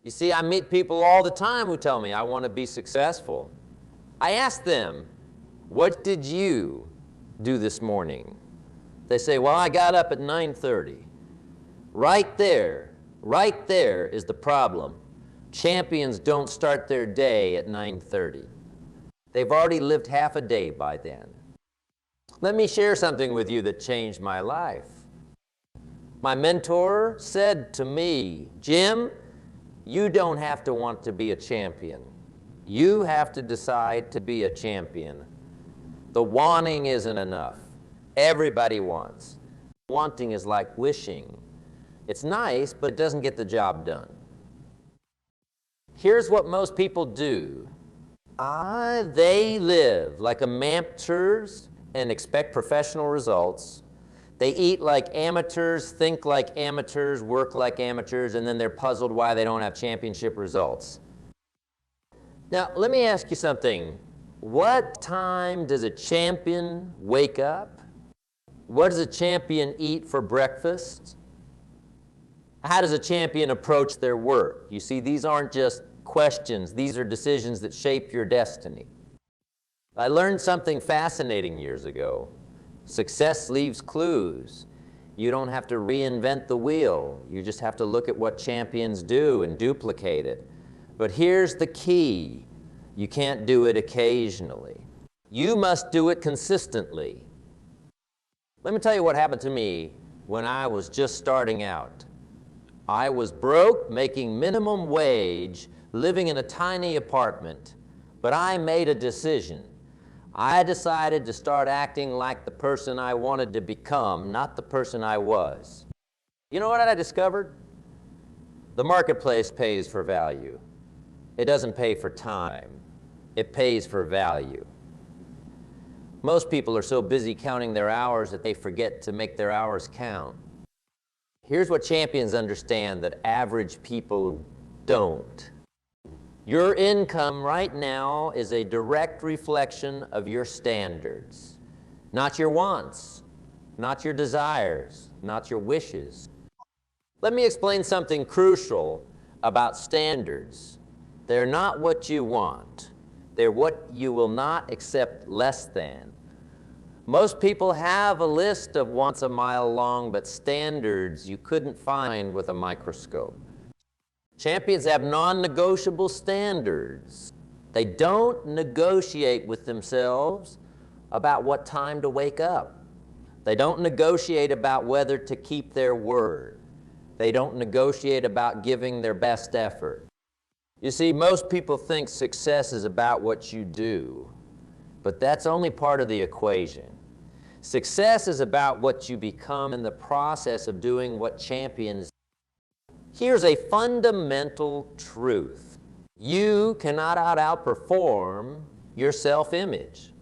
You see, I meet people all the time who tell me, I want to be successful. I ask them, what did you do this morning? They say, well, I got up at 9:30. Right there is the problem. Champions don't start their day at 9:30. They've already lived half a day by then. Let me share something with you that changed my life. My mentor said to me, Jim, you don't have to want to be a champion. You have to decide to be a champion. The wanting isn't enough. Everybody wants. Wanting is like wishing. It's nice, but it doesn't get the job done. Here's what most people do. They live like amateurs and expect professional results. They eat like amateurs, think like amateurs, work like amateurs, and then they're puzzled why they don't have championship results. Now, let me ask you something. What time does a champion wake up? What does a champion eat for breakfast? How does a champion approach their work? You see, these aren't just questions. These are decisions that shape your destiny. I learned something fascinating years ago. Success leaves clues. You don't have to reinvent the wheel. You just have to look at what champions do and duplicate it. But here's the key. You can't do it occasionally. You must do it consistently. Let me tell you what happened to me when I was just starting out. I was broke, making minimum wage, living in a tiny apartment, but I made a decision. I decided to start acting like the person I wanted to become, not the person I was. You know what I discovered? The marketplace pays for value. It doesn't pay for time. It pays for value. Most people are so busy counting their hours that they forget to make their hours count. Here's what champions understand that average people don't. Your income right now is a direct reflection of your standards, not your wants, not your desires, not your wishes. Let me explain something crucial about standards. They're not what you want. They're what you will not accept less than. Most people have a list of wants a mile long, but standards you couldn't find with a microscope. Champions have non-negotiable standards. They don't negotiate with themselves about what time to wake up. They don't negotiate about whether to keep their word. They don't negotiate about giving their best effort. You see, most people think success is about what you do, but that's only part of the equation. Success is about what you become in the process of doing what champions do. Here's a fundamental truth. You cannot outperform your self-image.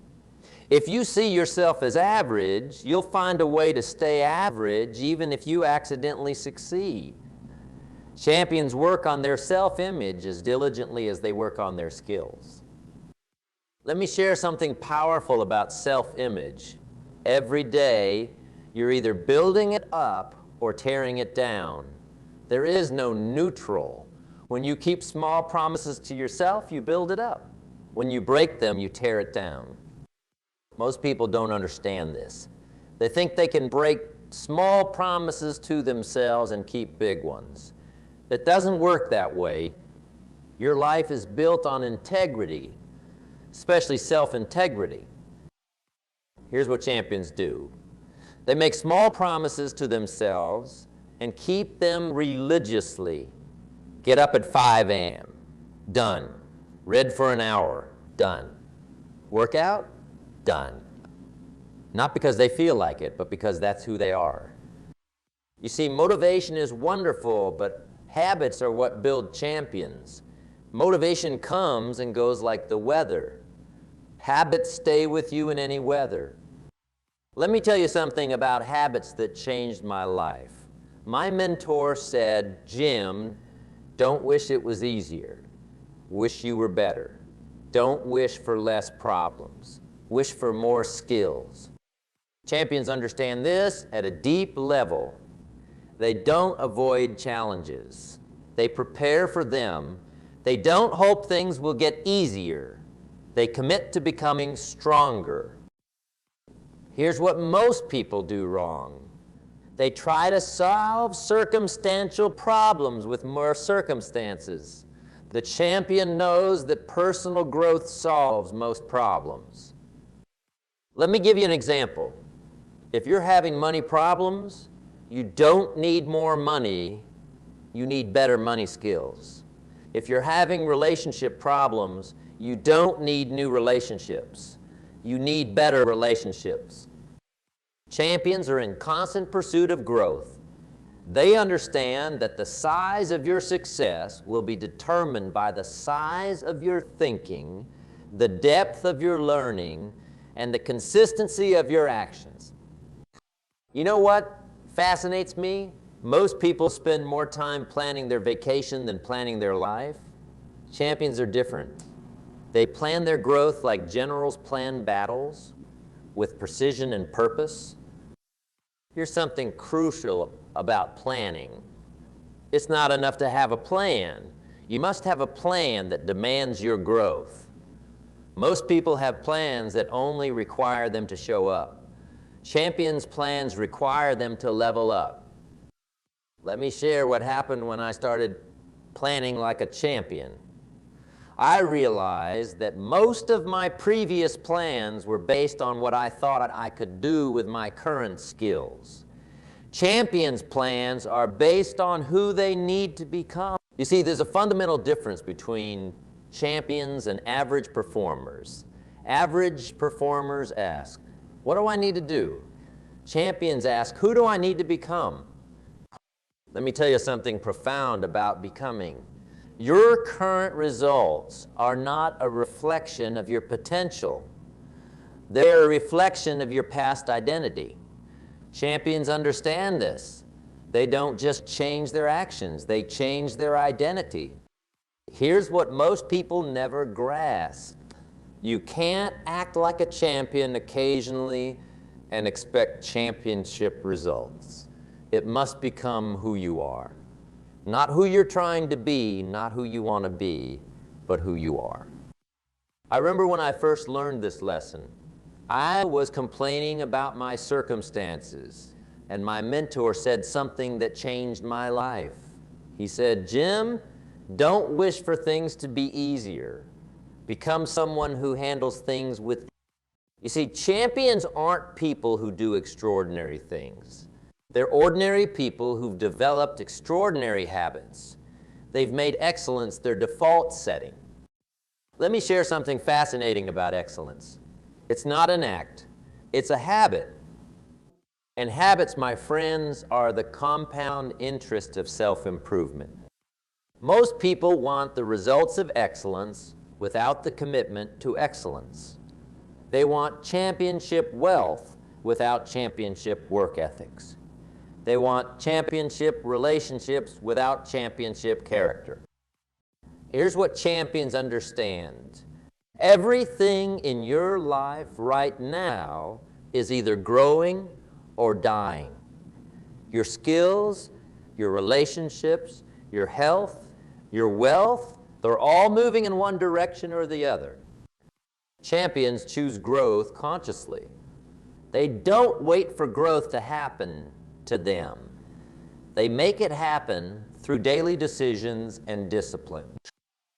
If you see yourself as average, you'll find a way to stay average even if you accidentally succeed. Champions work on their self-image as diligently as they work on their skills. Let me share something powerful about self-image. Every day, you're either building it up or tearing it down. There is no neutral. When you keep small promises to yourself, you build it up. When you break them, you tear it down. Most people don't understand this. They think they can break small promises to themselves and keep big ones. It doesn't work that way. Your life is built on integrity, especially self-integrity. Here's what champions do. They make small promises to themselves and keep them religiously. Get up at 5 a.m. Done. Read for an hour. Done. Workout? Done. Not because they feel like it, but because that's who they are. You see, motivation is wonderful, but habits are what build champions. Motivation comes and goes like the weather. Habits stay with you in any weather. Let me tell you something about habits that changed my life. My mentor said, Jim, don't wish it was easier. Wish you were better. Don't wish for less problems. Wish for more skills. Champions understand this at a deep level. They don't avoid challenges. They prepare for them. They don't hope things will get easier. They commit to becoming stronger. Here's what most people do wrong. They try to solve circumstantial problems with more circumstances. The champion knows that personal growth solves most problems. Let me give you an example. If you're having money problems, you don't need more money, you need better money skills. If you're having relationship problems, you don't need new relationships. You need better relationships. Champions are in constant pursuit of growth. They understand that the size of your success will be determined by the size of your thinking, the depth of your learning, and the consistency of your actions. You know what fascinates me? Most people spend more time planning their vacation than planning their life. Champions are different. They plan their growth like generals plan battles, with precision and purpose. Here's something crucial about planning. It's not enough to have a plan. You must have a plan that demands your growth. Most people have plans that only require them to show up. Champions' plans require them to level up. Let me share what happened when I started planning like a champion. I realized that most of my previous plans were based on what I thought I could do with my current skills. Champions' plans are based on who they need to become. You see, there's a fundamental difference between champions and average performers. Average performers ask, what do I need to do? Champions ask, who do I need to become? Let me tell you something profound about becoming. Your current results are not a reflection of your potential. They're a reflection of your past identity. Champions understand this. They don't just change their actions, they change their identity. Here's what most people never grasp. You can't act like a champion occasionally and expect championship results. It must become who you are. Not who you're trying to be, not who you want to be, but who you are. I remember when I first learned this lesson, I was complaining about my circumstances, and my mentor said something that changed my life. He said, Jim, don't wish for things to be easier. Become someone who handles things with. You see, champions aren't people who do extraordinary things. They're ordinary people who've developed extraordinary habits. They've made excellence their default setting. Let me share something fascinating about excellence. It's not an act, it's a habit. And habits, my friends, are the compound interest of self-improvement. Most people want the results of excellence without the commitment to excellence. They want championship wealth without championship work ethics. They want championship relationships without championship character. Here's what champions understand. Everything in your life right now is either growing or dying. Your skills, your relationships, your health, your wealth, they're all moving in one direction or the other. Champions choose growth consciously. They don't wait for growth to happen to them. They make it happen through daily decisions and discipline.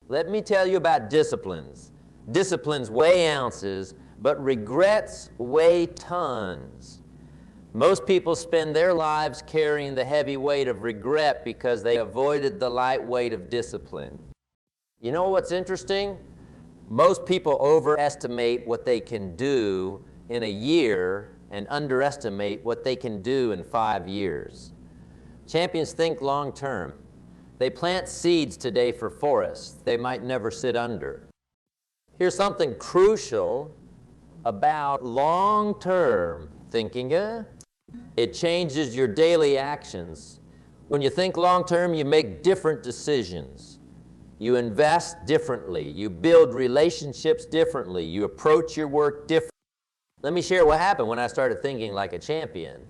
Let me tell you about disciplines. Disciplines weigh ounces, but regrets weigh tons. Most people spend their lives carrying the heavy weight of regret because they avoided the light weight of discipline. You know what's interesting? Most people overestimate what they can do in a year and underestimate what they can do in 5 years. Champions think long term. They plant seeds today for forests they might never sit under. Here's something crucial about long-term thinking. It changes your daily actions. When you think long-term, you make different decisions. You invest differently. You build relationships differently. You approach your work differently. Let me share what happened when I started thinking like a champion.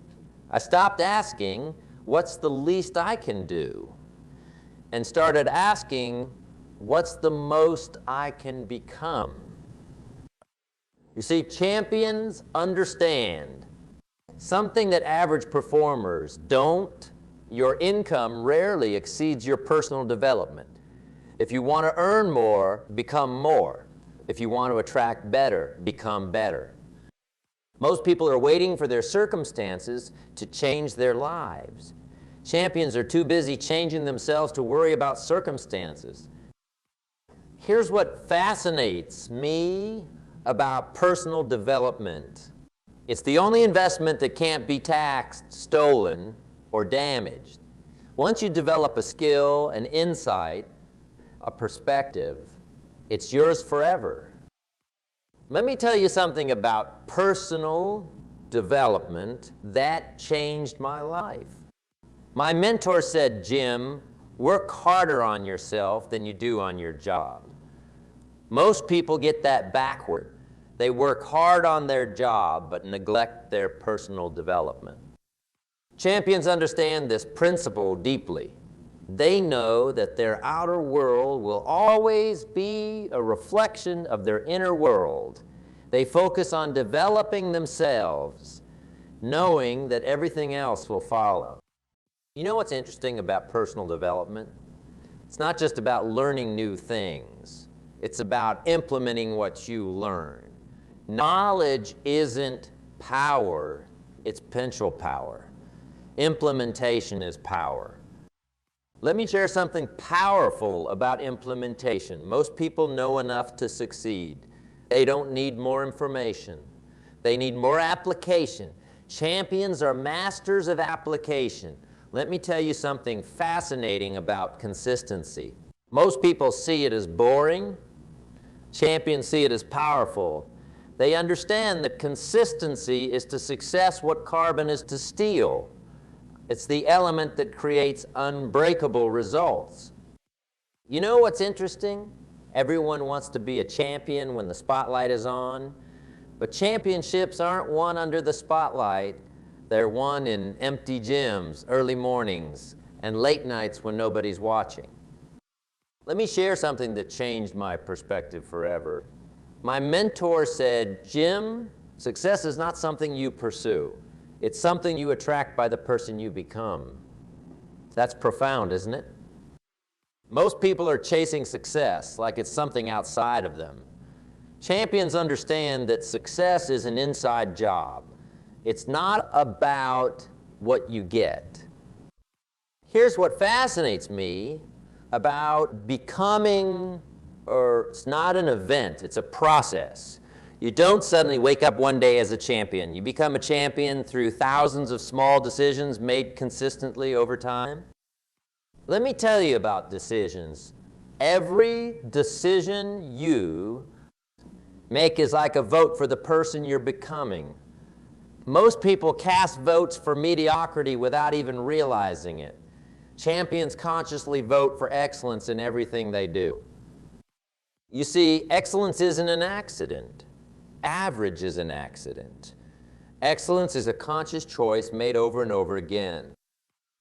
I stopped asking, what's the least I can do? and started asking, what's the most I can become? You see, champions understand something that average performers don't. Your income rarely exceeds your personal development. If you want to earn more, become more. If you want to attract better, become better. Most people are waiting for their circumstances to change their lives. Champions are too busy changing themselves to worry about circumstances. Here's what fascinates me about personal development. It's the only investment that can't be taxed, stolen, or damaged. Once you develop a skill, an insight, a perspective, it's yours forever. Let me tell you something about personal development that changed my life. My mentor said, Jim, work harder on yourself than you do on your job. Most people get that backward. They work hard on their job but neglect their personal development. Champions understand this principle deeply. They know that their outer world will always be a reflection of their inner world. They focus on developing themselves, knowing that everything else will follow. You know what's interesting about personal development? It's not just about learning new things. It's about implementing what you learn. Knowledge isn't power, it's potential power. Implementation is power. Let me share something powerful about implementation. Most people know enough to succeed. They don't need more information. They need more application. Champions are masters of application. Let me tell you something fascinating about consistency. Most people see it as boring. Champions see it as powerful. They understand that consistency is to success what carbon is to steel. It's the element that creates unbreakable results. You know what's interesting? Everyone wants to be a champion when the spotlight is on, but championships aren't won under the spotlight. They're won in empty gyms, early mornings, and late nights when nobody's watching. Let me share something that changed my perspective forever. My mentor said, Jim, success is not something you pursue. It's something you attract by the person you become. That's profound, isn't it? Most people are chasing success like it's something outside of them. Champions understand that success is an inside job. It's not about what you get. Here's what fascinates me about becoming, or it's not an event, it's a process. You don't suddenly wake up one day as a champion. You become a champion through thousands of small decisions made consistently over time. Let me tell you about decisions. Every decision you make is like a vote for the person you're becoming. Most people cast votes for mediocrity without even realizing it. Champions consciously vote for excellence in everything they do. You see, excellence isn't an accident. Average is an accident. Excellence is a conscious choice made over and over again.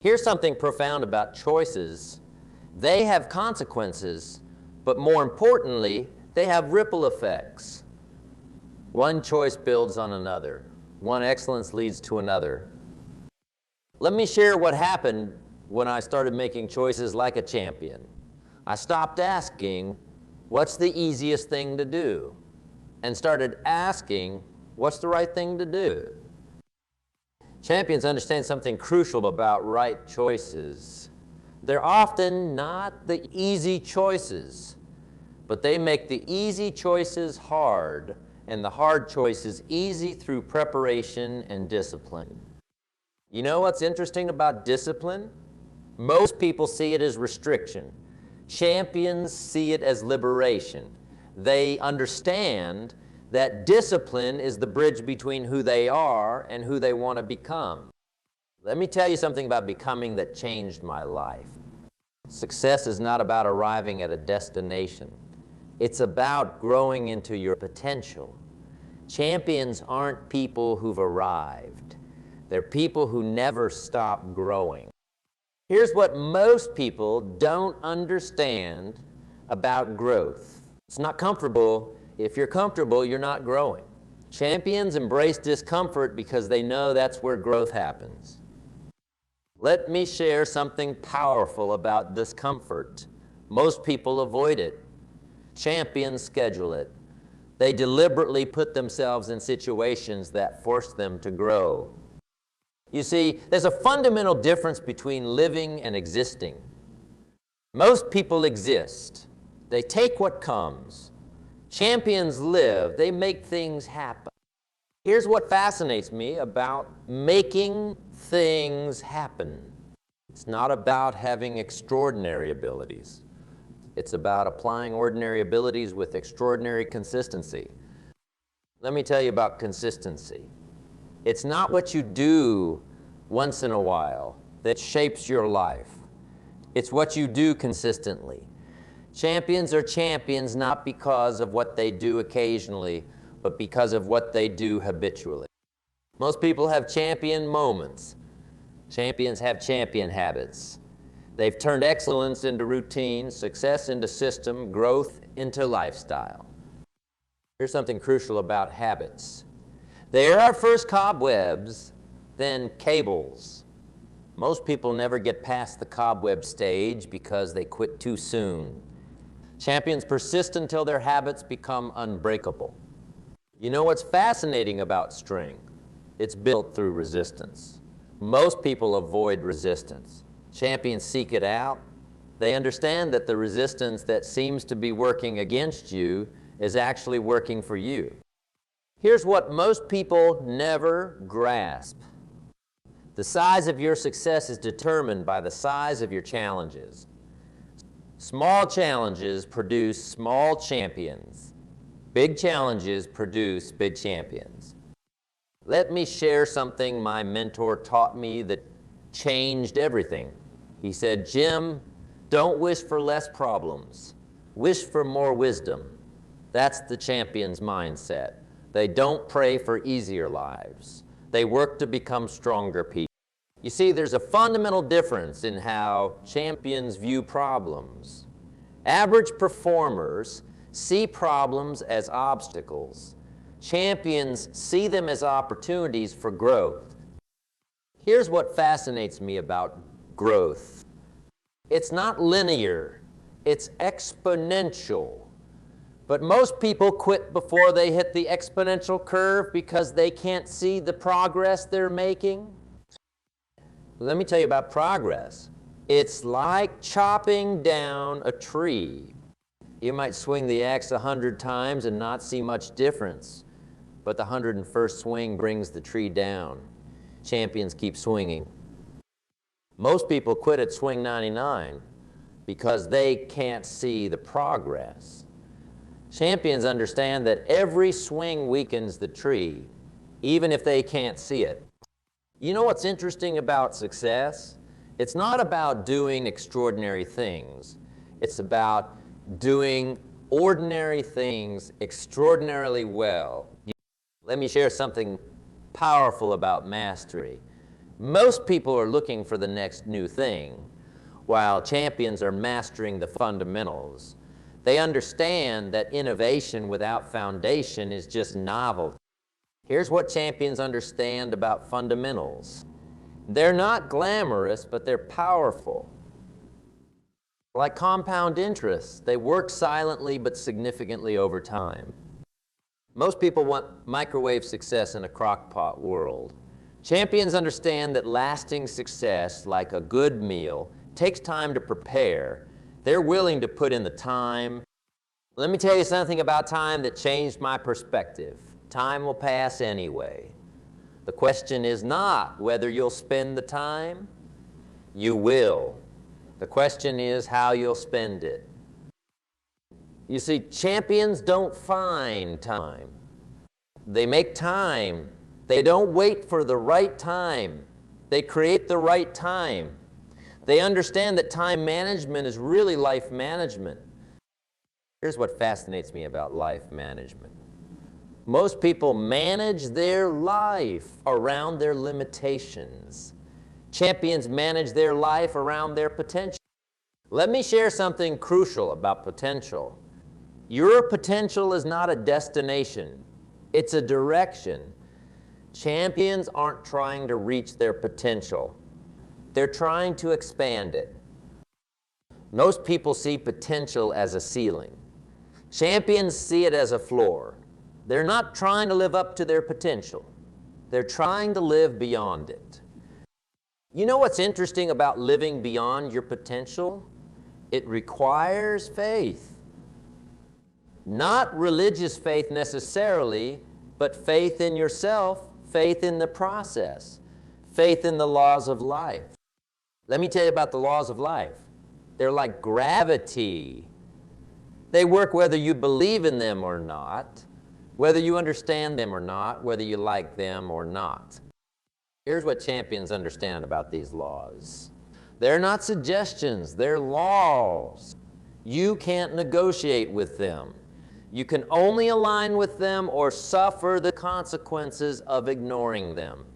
Here's something profound about choices. They have consequences, but more importantly, they have ripple effects. One choice builds on another. One excellence leads to another. Let me share what happened when I started making choices like a champion. I stopped asking, what's the easiest thing to do? And started asking, what's the right thing to do? Champions understand something crucial about right choices. They're often not the easy choices, but they make the easy choices hard and the hard choices easy through preparation and discipline. You know what's interesting about discipline? Most people see it as restriction. Champions see it as liberation. They understand that discipline is the bridge between who they are and who they want to become. Let me tell you something about becoming that changed my life. Success is not about arriving at a destination. It's about growing into your potential. Champions aren't people who've arrived. They're people who never stop growing. Here's what most people don't understand about growth. It's not comfortable. If you're comfortable, you're not growing. Champions embrace discomfort because they know that's where growth happens. Let me share something powerful about discomfort. Most people avoid it. Champions schedule it. They deliberately put themselves in situations that force them to grow. You see, there's a fundamental difference between living and existing. Most people exist. They take what comes. Champions live. They make things happen. Here's what fascinates me about making things happen. It's not about having extraordinary abilities. It's about applying ordinary abilities with extraordinary consistency. Let me tell you about consistency. It's not what you do once in a while that shapes your life. It's what you do consistently. Champions are champions not because of what they do occasionally, but because of what they do habitually. Most people have champion moments. Champions have champion habits. They've turned excellence into routine, success into system, growth into lifestyle. Here's something crucial about habits. They are first cobwebs, then cables. Most people never get past the cobweb stage because they quit too soon. Champions persist until their habits become unbreakable. You know what's fascinating about string? It's built through resistance. Most people avoid resistance. Champions seek it out. They understand that the resistance that seems to be working against you is actually working for you. Here's what most people never grasp. The size of your success is determined by the size of your challenges. Small challenges produce small champions. Big challenges produce big champions. Let me share something my mentor taught me that changed everything. He said, "Jim, don't wish for less problems. Wish for more wisdom." That's the champion's mindset. They don't pray for easier lives. They work to become stronger people. You see, there's a fundamental difference in how champions view problems. Average performers see problems as obstacles. Champions see them as opportunities for growth. Here's what fascinates me about growth. It's not linear, it's exponential. But most people quit before they hit the exponential curve because they can't see the progress they're making. Let me tell you about progress. It's like chopping down a tree. You might swing the axe 100 times and not see much difference, but the 101st swing brings the tree down. Champions keep swinging. Most people quit at swing 99 because they can't see the progress. Champions understand that every swing weakens the tree, even if they can't see it. You know what's interesting about success? It's not about doing extraordinary things. It's about doing ordinary things extraordinarily well. Let me share something powerful about mastery. Most people are looking for the next new thing, while champions are mastering the fundamentals. They understand that innovation without foundation is just novelty. Here's what champions understand about fundamentals. They're not glamorous, but they're powerful. Like compound interest, they work silently but significantly over time. Most people want microwave success in a crock-pot world. Champions understand that lasting success, like a good meal, takes time to prepare. They're willing to put in the time. Let me tell you something about time that changed my perspective. Time will pass anyway. The question is not whether you'll spend the time. You will. The question is how you'll spend it. You see, champions don't find time. They make time. They don't wait for the right time. They create the right time. They understand that time management is really life management. Here's what fascinates me about life management. Most people manage their life around their limitations. Champions manage their life around their potential. Let me share something crucial about potential. Your potential is not a destination, it's a direction. Champions aren't trying to reach their potential. They're trying to expand it. Most people see potential as a ceiling. Champions see it as a floor. They're not trying to live up to their potential. They're trying to live beyond it. You know what's interesting about living beyond your potential? It requires faith. Not religious faith necessarily, but faith in yourself, faith in the process, faith in the laws of life. Let me tell you about the laws of life. They're like gravity. They work whether you believe in them or not, whether you understand them or not, whether you like them or not. Here's what champions understand about these laws. They're not suggestions, they're laws. You can't negotiate with them. You can only align with them or suffer the consequences of ignoring them.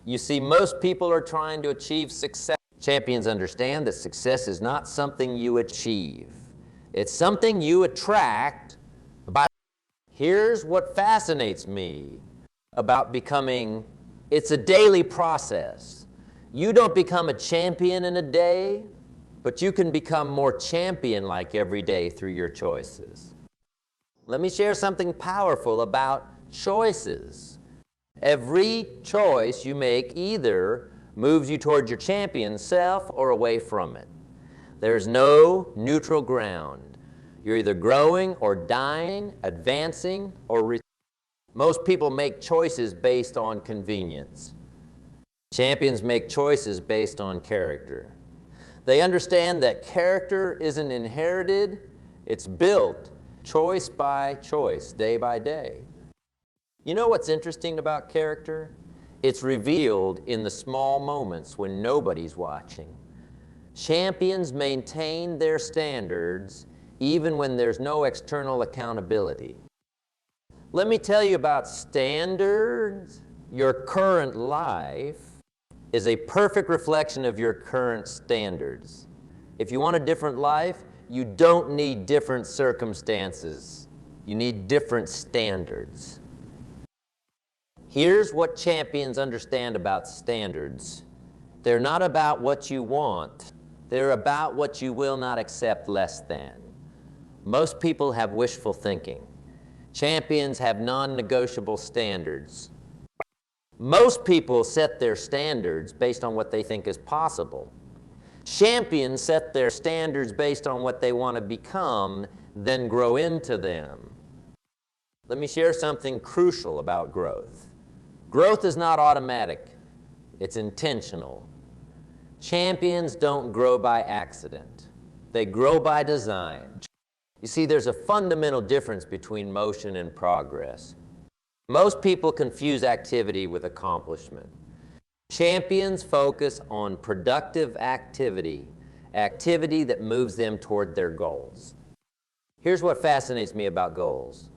You see, most people are trying to achieve success. Champions understand that success is not something you achieve. It's something you attract by. Here's what fascinates me about becoming. It's a daily process. You don't become a champion in a day, but you can become more champion-like every day through your choices. Let me share something powerful about choices. Every choice you make either moves you toward your champion self or away from it. There's no neutral ground. You're either growing or dying, advancing or Most people make choices based on convenience. Champions make choices based on character. They understand that character isn't inherited, it's built choice by choice, day by day. You know what's interesting about character? It's revealed in the small moments when nobody's watching. Champions maintain their standards even when there's no external accountability. Let me tell you about standards. Your current life is a perfect reflection of your current standards. If you want a different life, you don't need different circumstances. You need different standards. Here's what champions understand about standards. They're not about what you want. They're about what you will not accept less than. Most people have wishful thinking. Champions have non-negotiable standards. Most people set their standards based on what they think is possible. Champions set their standards based on what they want to become, then grow into them. Let me share something crucial about growth. Growth is not automatic, it's intentional. Champions don't grow by accident, they grow by design. You see, there's a fundamental difference between motion and progress. Most people confuse activity with accomplishment. Champions focus on productive activity, activity that moves them toward their goals. Here's what fascinates me about goals.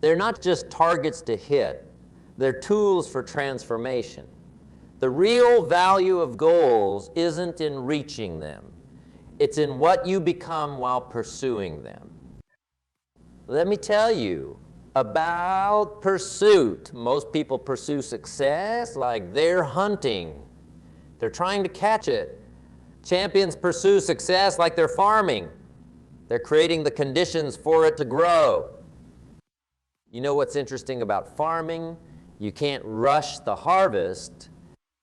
They're not just targets to hit, they're tools for transformation. The real value of goals isn't in reaching them, it's in what you become while pursuing them. Let me tell you about pursuit. Most people pursue success like they're hunting. They're trying to catch it. Champions pursue success like they're farming. They're creating the conditions for it to grow. You know what's interesting about farming? You can't rush the harvest.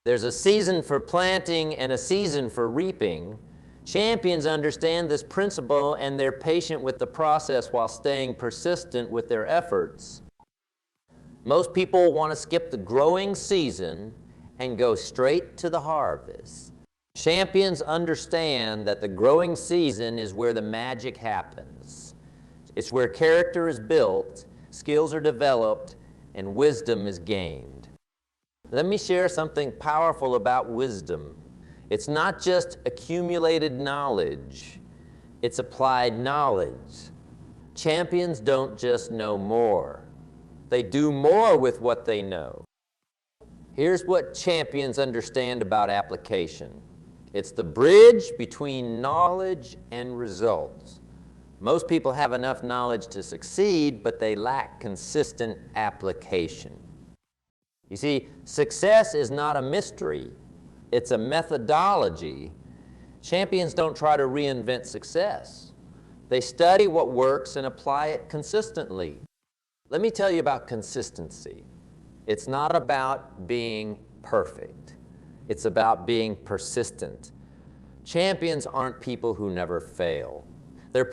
There's a season for planting and a season for reaping. Champions understand this principle and they're patient with the process while staying persistent with their efforts. Most people want to skip the growing season and go straight to the harvest. Champions understand that the growing season is where the magic happens. It's where character is built, skills are developed, and wisdom is gained. Let me share something powerful about wisdom. It's not just accumulated knowledge, it's applied knowledge. Champions don't just know more, they do more with what they know. Here's what champions understand about application. It's the bridge between knowledge and results. Most people have enough knowledge to succeed, but they lack consistent application. You see, success is not a mystery. It's a methodology. Champions don't try to reinvent success. They study what works and apply it consistently. Let me tell you about consistency. It's not about being perfect. It's about being persistent. Champions aren't people who never fail. They're